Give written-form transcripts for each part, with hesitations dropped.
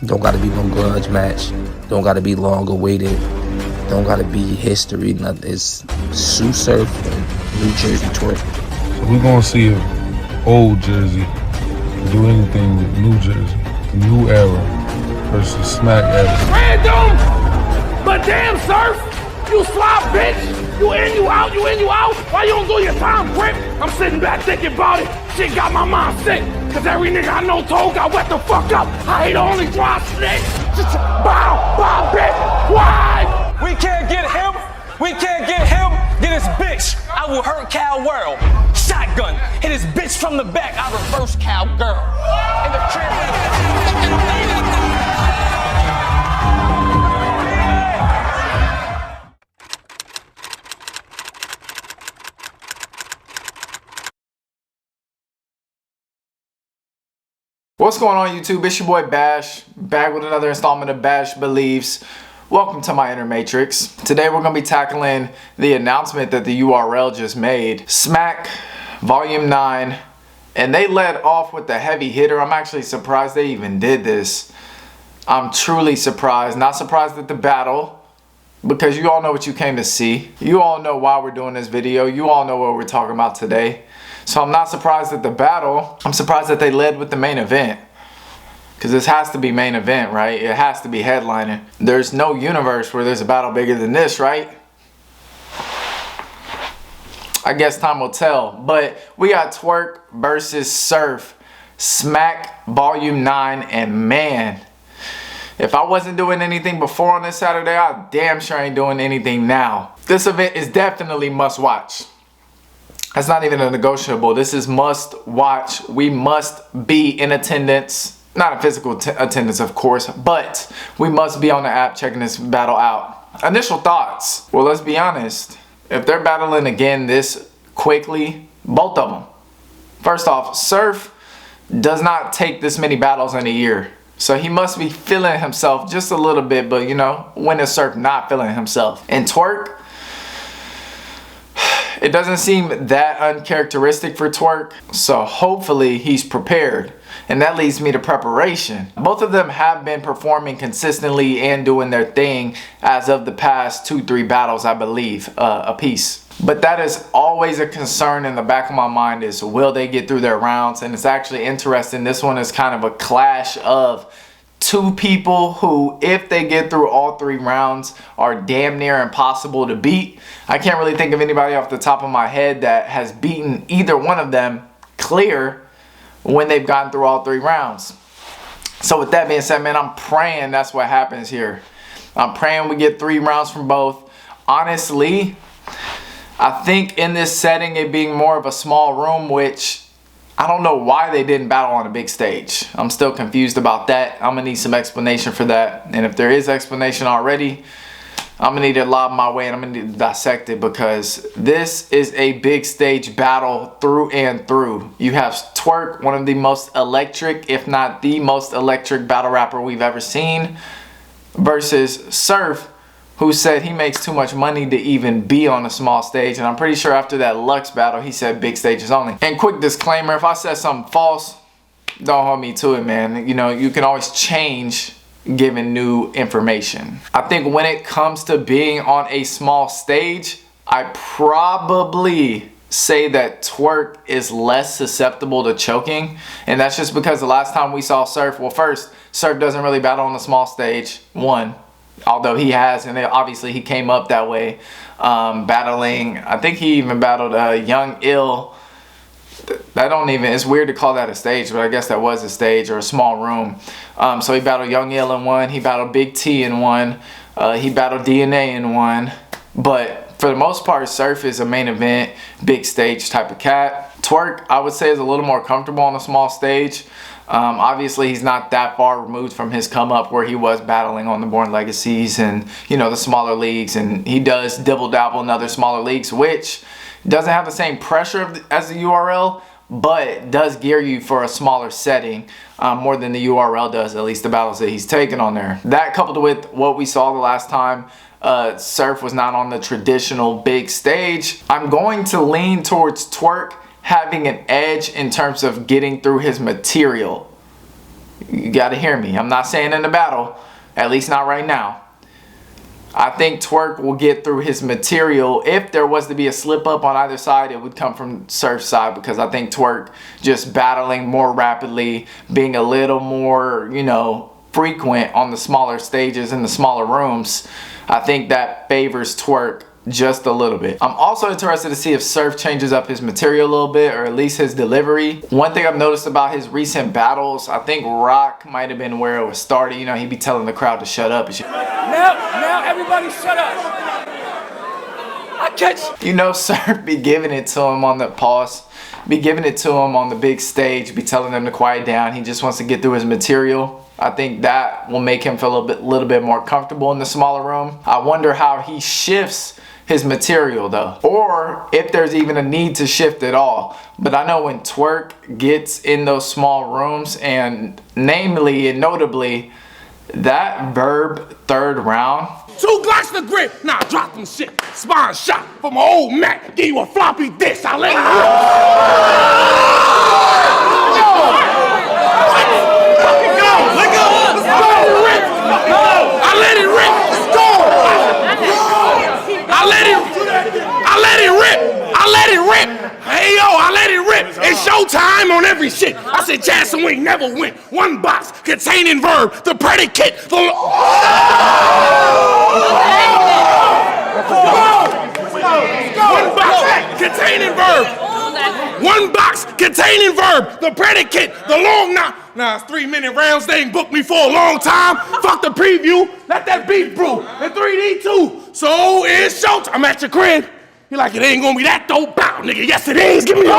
Don't gotta be no grudge match. Don't gotta be long awaited. Don't gotta be history. Nothing. It's Sue Surf and New Jerzey Twork. So we're gonna see if old Jersey do anything with New Jersey, the new era versus Smack era. Random! But damn, Surf! You slob bitch! You in, you out, you in, you out! Why you don't do your time quick? I'm sitting back thinking about it. Shit got my mind sick. Cause every nigga I know told got wet the fuck up. I hate only dry snitch. Bow, bow, bitch! Why? We can't get him. We can't get him. Get his bitch. I will hurt Cowgirl. Shotgun. Hit his bitch from the back. I reverse Cowgirl. In the trip. What's going on YouTube? It's your boy Bash, back with another installment of Bash Believes. Welcome to my inner matrix. Today we're going to be tackling the announcement that the URL just made. Smack Volume 9, and they led off with the heavy hitter. I'm actually surprised they even did this. I'm truly surprised. Not surprised at the battle, because you all know what you came to see. You all know why we're doing this video. You all know what we're talking about today. So I'm not surprised at the battle. I'm surprised that they led with the main event. Because this has to be main event, right? It has to be headlining. There's no universe where there's a battle bigger than this, right? I guess time will tell. But we got Twork versus Surf. Smack Volume 9. And man, if I wasn't doing anything before on this Saturday, I damn sure ain't doing anything now. This event is definitely must watch. That's not even a negotiable. This is must watch. We must be in attendance. Not a physical attendance, of course, but we must be on the app checking this battle out. Initial thoughts. Well, let's be honest. If they're battling again this quickly, both of them. First off, Surf does not take this many battles in a year. So he must be feeling himself just a little bit, but you know, when is Surf not feeling himself? And Twork, it doesn't seem that uncharacteristic for Twork, so hopefully he's prepared. And that leads me to preparation. Both of them have been performing consistently and doing their thing as of the past 2-3 battles, I believe, a piece. But that is always a concern in the back of my mind, is will they get through their rounds? And it's actually interesting. This one is kind of a clash of two people who, if they get through all 3 rounds, are damn near impossible to beat. I can't really think of anybody off the top of my head that has beaten either one of them clear when they've gotten through all 3 rounds. So with that being said, man, I'm praying that's what happens here. I'm praying we get 3 rounds from both. Honestly, I think in this setting, it being more of a small room, which I don't know why they didn't battle on a big stage. I'm still confused about that. I'm gonna need some explanation for that. And if there is explanation already, I'm gonna need to lob my way and I'm gonna need to dissect it, because this is a big stage battle through and through. You have Twork, one of the most electric, if not the most electric battle rapper we've ever seen, versus Surf, who said he makes too much money to even be on a small stage. And I'm pretty sure after that Lux battle, he said big stages only. And quick disclaimer, if I said something false, don't hold me to it, man. You know, you can always change given new information. I think when it comes to being on a small stage, I probably say that Twork is less susceptible to choking. And that's just because the last time we saw Surf, well, first, Surf doesn't really battle on a small stage, one. Although he has, and obviously he came up that way, battling, I think he even battled Young Ill. That don't even, it's weird to call that a stage, but I guess that was a stage or a small room. So he battled Young Ill in one, he battled Big T in one, he battled DNA in one. But for the most part, Surf is a main event, big stage type of cat. Twork, I would say, is a little more comfortable on a small stage. Obviously, he's not that far removed from his come up where he was battling on the Born Legacies and, you know, the smaller leagues. And he does dibble dabble in other smaller leagues, which doesn't have the same pressure as the URL, but does gear you for a smaller setting more than the URL does, at least the battles that he's taken on there. That coupled with what we saw the last time, Surf was not on the traditional big stage. I'm going to lean towards Twork having an edge in terms of getting through his material. You gotta hear me. I'm not saying in the battle, at least not right now. I think Twork will get through his material. If there was to be a slip up on either side, it would come from Surf's side, because I think Twork just battling more rapidly, being a little more, you know, frequent on the smaller stages in the smaller rooms, I think that favors Twork just a little bit. I'm also interested to see if Surf changes up his material a little bit, or at least his delivery. One thing I've noticed about his recent battles, I think Rock might have been where it was started. You know, he'd be telling the crowd to shut up and shit. Now everybody shut up. I catch. You know, Surf be giving it to him on the pause, be giving it to him on the big stage, be telling them to quiet down. He just wants to get through his material. I think that will make him feel a little bit more comfortable in the smaller room. I wonder how he shifts his material though, or if there's even a need to shift at all. But I know when Twork gets in those small rooms, and namely and notably that Verb third round, 2 Glocks to grip. Nah, drop them shit. Spine shot from my old Mac. Give you a floppy disk. I let it rip. Let go. I let it rip. I let it rip. Hey yo, I let it rip. It's showtime on every shit. I said Jackson Wing never win. 1 box containing verb, the predicate, the One box containing verb. 1 box containing verb, the predicate, the long now. Nah, it's 3-minute rounds. They ain't booked me for a long time. Fuck the preview. Let that beef brew. And 3D too. So it's showtime. I'm at your crib. You're like, it ain't gonna be that dope. Bow, nigga. Yes, it is. Give me the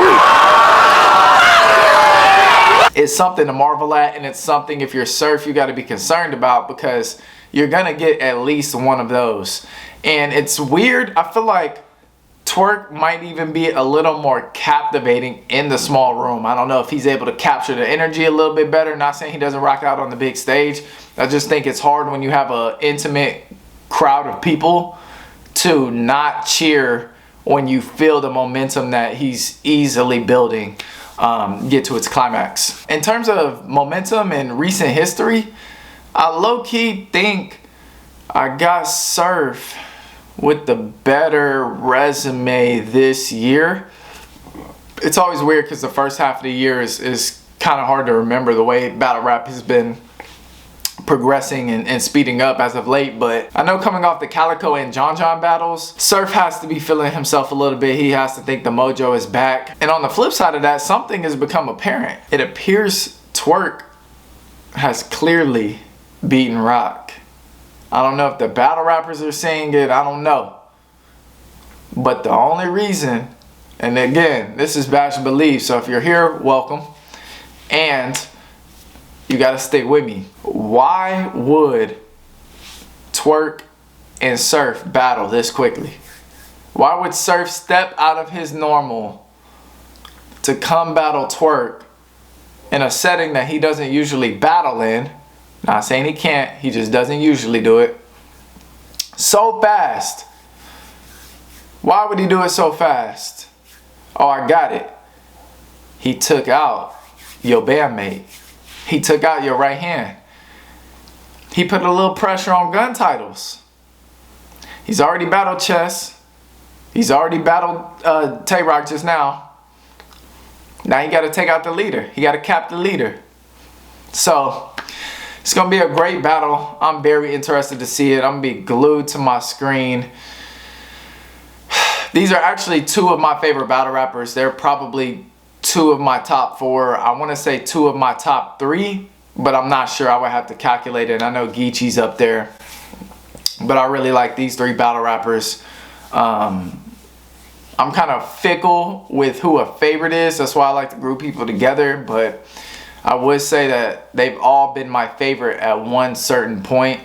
it's something to marvel at, and it's something, if you're Surf, you got to be concerned about, because you're gonna get at least one of those. And it's weird. I feel like Twork might even be a little more captivating in the small room. I don't know if he's able to capture the energy a little bit better. Not saying he doesn't rock out on the big stage. I just think it's hard when you have an intimate crowd of people to not cheer when you feel the momentum that he's easily building get to its climax. In terms of momentum and recent history, I low-key think I got Surf with the better resume this year. It's always weird because the first half of the year is kind of hard to remember the way battle rap has been progressing and speeding up as of late. But I know coming off the Calico and John battles, Surf has to be feeling himself a little bit. He has to think the mojo is back. And on the flip side of that, something has become apparent. It appears Twork has clearly beaten Rock. I don't know if the battle rappers are saying it, I don't know. But the only reason, and again, this is Bash Believe, so if you're here, welcome. And you gotta stick with me. Why would Twork and Surf battle this quickly? Why would Surf step out of his normal to come battle Twork in a setting that he doesn't usually battle in? Not saying he can't, he just doesn't usually do it. So fast. Why would he do it so fast? Oh, I got it. He took out your bandmate. He took out your right hand. He put a little pressure on gun titles. He's already battled Chess. He's already battled Tay-Rock just now. Now he got to take out the leader. He got to cap the leader. So it's going to be a great battle. I'm very interested to see it. I'm going to be glued to my screen. These are actually 2 of my favorite battle rappers. They're probably 2 of my top 4. I want to say 2 of my top 3, but I'm not sure. I would have to calculate it. I know Geechee's up there, but I really like these 3 battle rappers. I'm kind of fickle with who a favorite is. That's why I like to group people together, but I would say that they've all been my favorite at one certain point.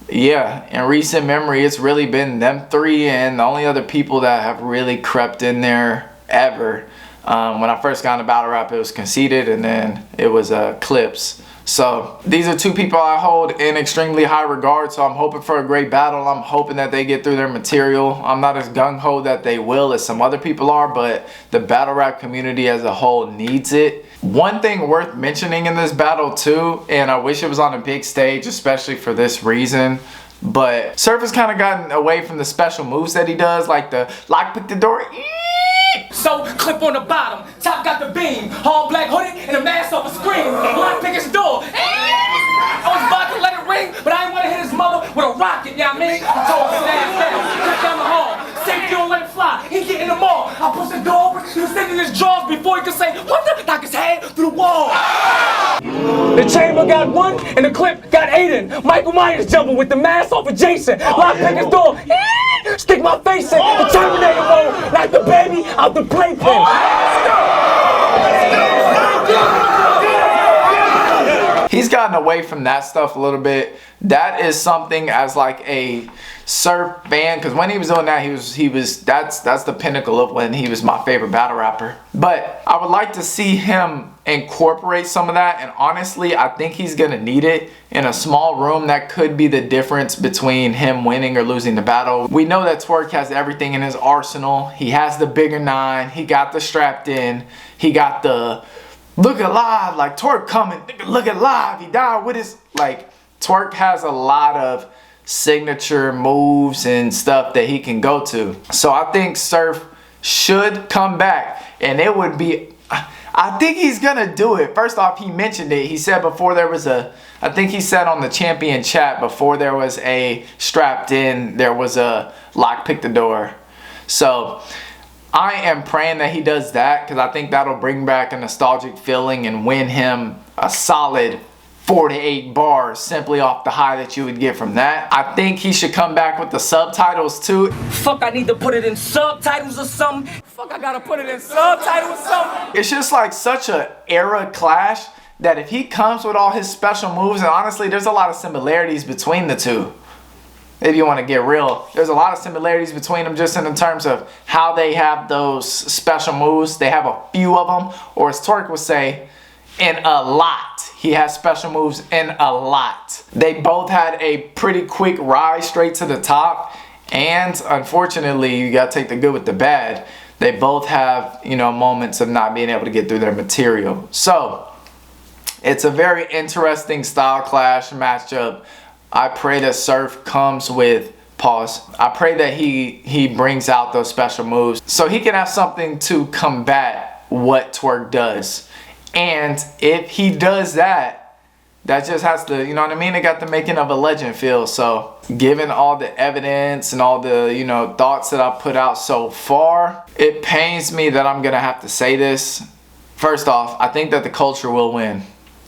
Yeah, in recent memory, it's really been them 3 and the only other people that have really crept in there ever. When I first got into battle rap, it was Conceited, and then it was Clips. So these are two people I hold in extremely high regard. So I'm hoping for a great battle. I'm hoping that they get through their material. I'm not as gung-ho that they will as some other people are, but the battle rap community as a whole needs it. One thing worth mentioning in this battle too, and I wish it was on a big stage, especially for this reason, but Surf has kind of gotten away from the special moves that he does, like the lock, pick the door. So, clip on the bottom, top got the beam, all black hoodie and a mask off a screen. Lock pick his door. I was about to let it ring, but I didn't want to hit his mother with a rocket, you know what I mean? I told him to stand down, cut down the hall. Safety don't let it fly, he get in the mall. I push the door over, he was sitting in his drawers before he could say, what the? Knock his head through the wall. The chamber got 1 and the clip got 8 in. Michael Myers jumping with the mask off of Jason. Lock pick his door. Stick my face in the Terminator mode, like the baby out the playpen. He's gotten away from that stuff a little bit. That is something as like a Surf fan, because when he was doing that, he was that's the pinnacle of when he was my favorite battle rapper. But I would like to see him incorporate some of that, and honestly, I think he's gonna need it in a small room. That could be the difference between him winning or losing the battle. We know that Twork has everything in his arsenal. He has the bigger 9. He got the strapped in. He got the look alive, like Twork coming. Look alive. He died with his like. Twork has a lot of signature moves and stuff that he can go to. So I think Surf should come back, and it would be, I think he's gonna do it. First off, he mentioned it. He said before there was a, I think he said on the champion chat, before there was a strapped in, there was a lock pick the door. So I am praying that he does that, because I think that'll bring back a nostalgic feeling and win him a solid 48 bars simply off the high that you would get from that. I think he should come back with the subtitles too. Fuck, I need to put it in subtitles or something. Fuck, I gotta put it in subtitles or something. It's just like such a era clash that if he comes with all his special moves, and honestly, there's a lot of similarities between the two. If you want to get real, there's a lot of similarities between them just in terms of how they have those special moves. They have a few of them, or as Twork would say, in a lot. He has special moves in a lot. They both had a pretty quick rise straight to the top, and unfortunately, you gotta take the good with the bad. They both have, you know, moments of not being able to get through their material. So it's a very interesting style clash matchup. I pray that Surf comes with pause. I pray that he brings out those special moves so he can have something to combat what Twork does. And if he does that, that just has to, you know what I mean? It got the making of a legend feel. So given all the evidence and all the, you know, thoughts that I've put out so far, it pains me that I'm going to have to say this. First off, I think that the culture will win.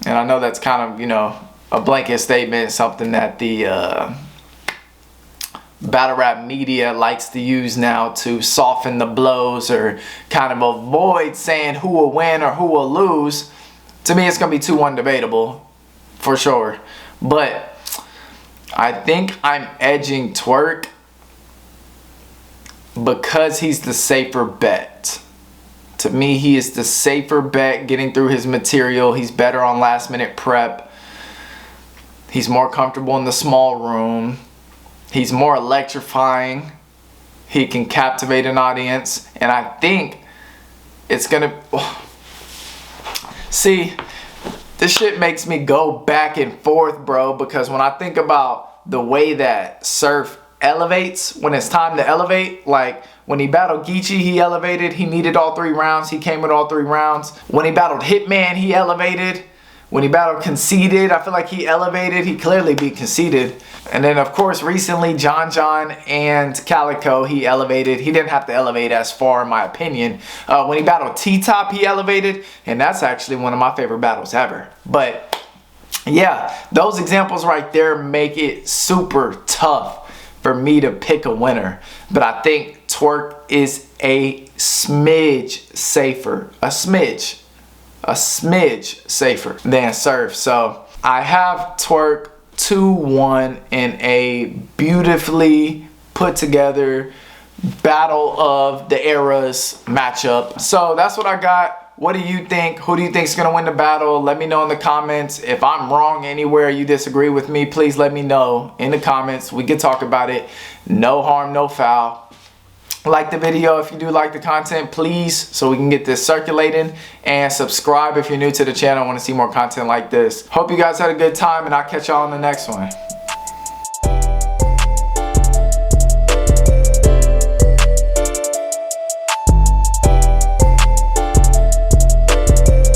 And I know that's kind of, you know, a blanket statement, something that the battle rap media likes to use now to soften the blows or kind of avoid saying who will win or who will lose. To me, it's going to be 2-1 debatable for sure. But I think I'm edging Twork because he's the safer bet. To me, he is the safer bet getting through his material. He's better on last minute prep. He's more comfortable in the small room. He's more electrifying. He can captivate an audience. And I think it's gonna... See, this shit makes me go back and forth, bro. Because when I think about the way that Surf elevates, when it's time to elevate, like when he battled Geechee, he elevated. He needed all 3 rounds. He came with all 3 rounds. When he battled Hitman, he elevated. When he battled Conceited, I feel like he elevated. He clearly beat Conceited. And then, of course, recently, John and Calico, he elevated. He didn't have to elevate as far, in my opinion. When he battled T-Top, he elevated. And that's actually one of my favorite battles ever. But, yeah, those examples right there make it super tough for me to pick a winner. But I think Twork is a smidge safer. A smidge safer than Surf. So I have Twork 2-1 in a beautifully put together battle of the eras matchup. So that's what I got What do you think? Who do you think is going to win the battle? Let me know in the comments. If I'm wrong anywhere, you disagree with me, please let me know in the comments. We can talk about it. No harm, no foul. Like the video if you do like the content, please, so we can get this circulating. And subscribe if you're new to the channel and want to see more content like this. Hope you guys had a good time, and I'll catch y'all on the next one.